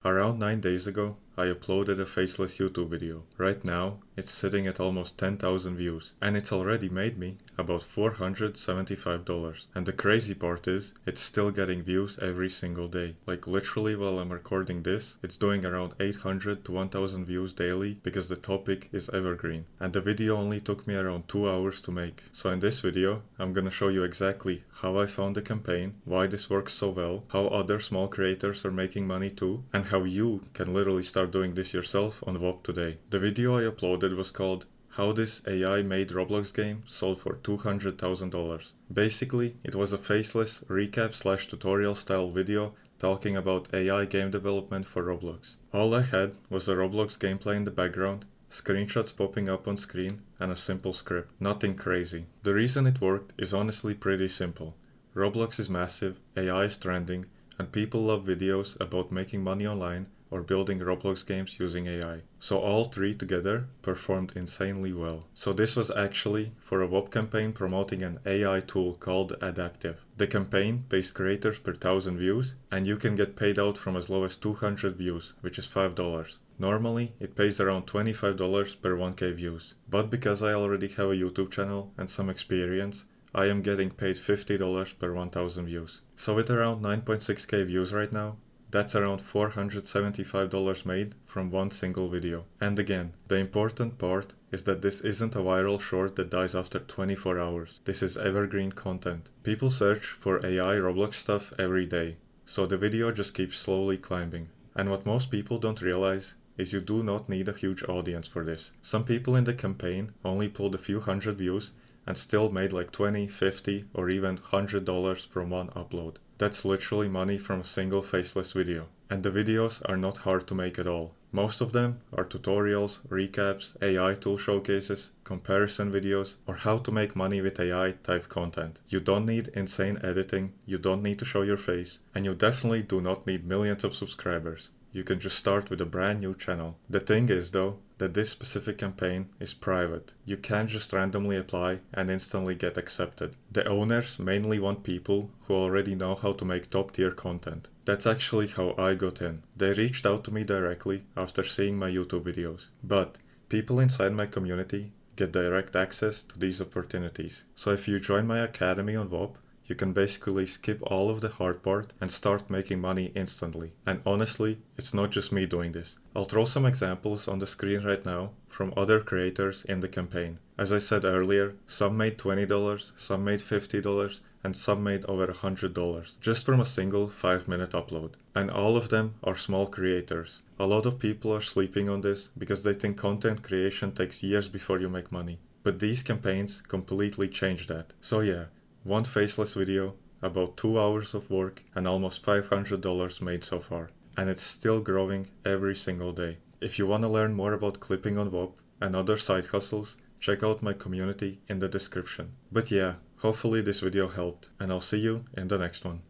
Around 9 days ago, I uploaded a faceless YouTube video. Right now, it's sitting at almost 10,000 views, and it's already made me about $475. And the crazy part is, it's still getting views every single day. Like literally while I'm recording this, it's doing around 800 to 1000 views daily because the topic is evergreen. And the video only took me around 2 hours to make. So in this video, I'm gonna show you exactly how I found the campaign, why this works so well, how other small creators are making money too, and how you can literally start doing this yourself on Whop today. The video I uploaded was called How This AI Made Roblox Game Sold for $200,000. Basically, it was a faceless recap / tutorial style video talking about AI game development for Roblox. All I had was a Roblox gameplay in the background, screenshots popping up on screen, and a simple script. Nothing crazy. The reason it worked is honestly pretty simple. Roblox is massive, AI is trending, and people love videos about making money online or building Roblox games using AI. So all three together performed insanely well. So this was actually for a Whop campaign promoting an AI tool called Adaptive. The campaign pays creators per 1000 views, and you can get paid out from as low as 200 views, which is $5. Normally, it pays around $25 per 1k views. But because I already have a YouTube channel and some experience, I am getting paid $50 per 1000 views. So with around 9.6k views right now, that's around $475 made from one single video. And again, the important part is that this isn't a viral short that dies after 24 hours. This is evergreen content. People search for AI Roblox stuff every day, so the video just keeps slowly climbing. And what most people don't realize is you do not need a huge audience for this. Some people in the campaign only pulled a few hundred views and still made like $20, $50, or even $100 from one upload. That's literally money from a single faceless video. And the videos are not hard to make at all. Most of them are tutorials, recaps, AI tool showcases, comparison videos, or how to make money with AI type content. You don't need insane editing, you don't need to show your face, and you definitely do not need millions of subscribers. You can just start with a brand new channel. The thing is though, that this specific campaign is private. You can't just randomly apply and instantly get accepted. The owners mainly want people who already know how to make top tier content. That's actually how I got in. They reached out to me directly after seeing my YouTube videos. But people inside my community get direct access to these opportunities. So if you join my academy on Whop, you can basically skip all of the hard part and start making money instantly. And honestly, it's not just me doing this. I'll throw some examples on the screen right now from other creators in the campaign. As I said earlier, some made $20, some made $50, and some made over $100 just from a single 5-minute upload. And all of them are small creators. A lot of people are sleeping on this because they think content creation takes years before you make money. But these campaigns completely change that. So yeah, one faceless video, about 2 hours of work, and almost $500 made so far. And it's still growing every single day. If you want to learn more about clipping on Whop and other side hustles, check out my community in the description. But yeah, hopefully this video helped, and I'll see you in the next one.